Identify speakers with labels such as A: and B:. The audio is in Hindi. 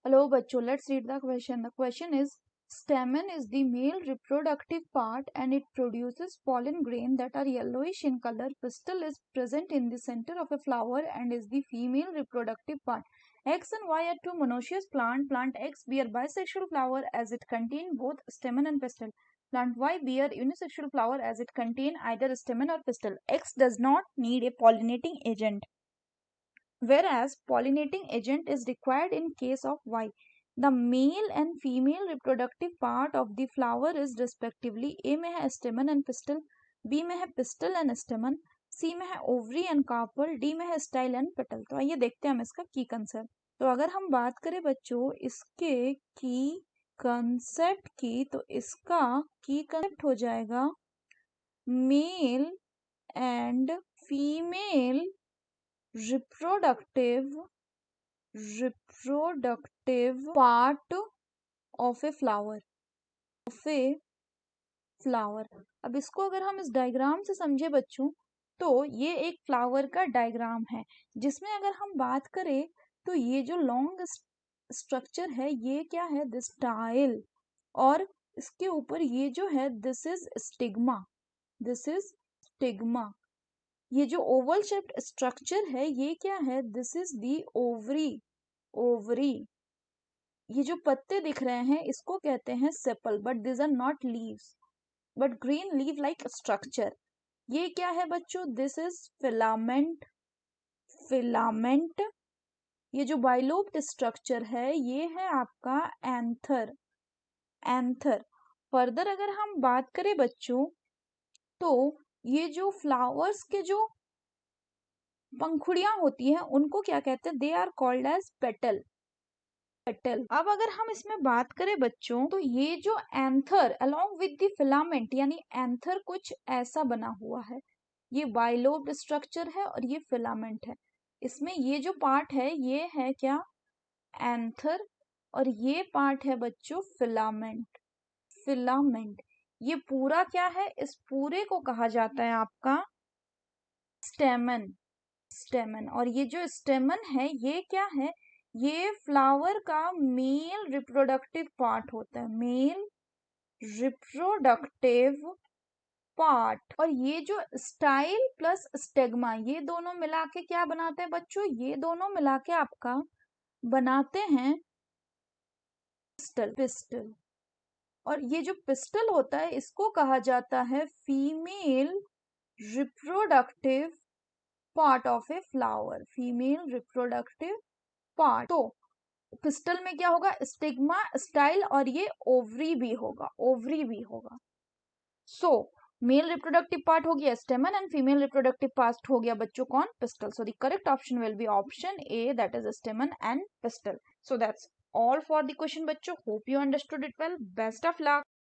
A: Hello, bachcho. Let's read the question. The question is, stamen is the male reproductive part and it produces pollen grain that are yellowish in color. Pistil is present in the center of a flower and is the female reproductive part. X and Y are two monoecious plant. Plant X bear bisexual flower as it contain both stamen and pistil. Plant Y bear unisexual flower as it contain either stamen or pistil. X does not need a pollinating agent, whereas pollinating agent is required in case of Y. The male and female reproductive part of the flower is respectively A में है stamen and pistil, B में है pistil and stamen, C में है ovary and carpel, D में है style and petal. तो आइए देखते हैं हम इसका की कंसेप्ट. तो अगर हम बात करें बच्चों इसके की कंसेप्ट की, तो इसका की कंसेप्ट हो जाएगा male and female reproductive part of a flower. अब इसको अगर हम इस डायग्राम से समझे बच्चों, तो ये एक फ्लावर का डायग्राम है जिसमें अगर हम बात करें तो ये जो लॉन्ग स्ट्रक्चर है ये क्या है, दिस स्टाइल, और इसके ऊपर ये जो है दिस इज स्टिग्मा. ये जो ओवल शेप्ड स्ट्रक्चर है ये क्या है, दिस इज दी ओवरी. ये जो पत्ते दिख रहे हैं इसको कहते हैं sepal, but this are not leaves but green leaf like structure. ये क्या है बच्चों, दिस इज फिलामेंट. ये जो बाइलोब्ड स्ट्रक्चर है ये है आपका एंथर. फर्दर अगर हम बात करें बच्चों, तो ये जो फ्लावर्स के जो पंखुड़ियां होती हैं उनको क्या कहते हैं, they are called as petal. अब अगर हम इसमें बात करें बच्चों, तो ये जो anther along with the filament, यानी एंथर कुछ ऐसा बना हुआ है. ये बाइलोब्ड स्ट्रक्चर है और ये फिलामेंट है. इसमें ये जो पार्ट है ये है क्या, एंथर, और ये पार्ट है बच्चों फिलामेंट. ये पूरा क्या है, इस पूरे को कहा जाता है आपका स्टेमन. और ये जो स्टेमन है ये क्या है, ये फ्लावर का मेल रिप्रोडक्टिव पार्ट होता है, मेल रिप्रोडक्टिव पार्ट. और ये जो स्टाइल प्लस स्टेग्मा ये दोनों मिला के क्या बनाते हैं बच्चों, ये दोनों मिला के आपका बनाते हैं पिस्टल. और ये जो पिस्टल होता है इसको कहा जाता है female reproductive part of a flower, female reproductive part. तो पिस्टल में क्या होगा, स्टिग्मा, स्टाइल, और ये ओवरी भी होगा. सो मेल रिप्रोडक्टिव पार्ट हो गया स्टेमन एंड फीमेल रिप्रोडक्टिव पार्ट हो गया बच्चों कौन, pistol. So the correct option will be option A, that is स्टेमन and pistol. So that's all for the question बच्चों. Hope you understood it well. Best of luck.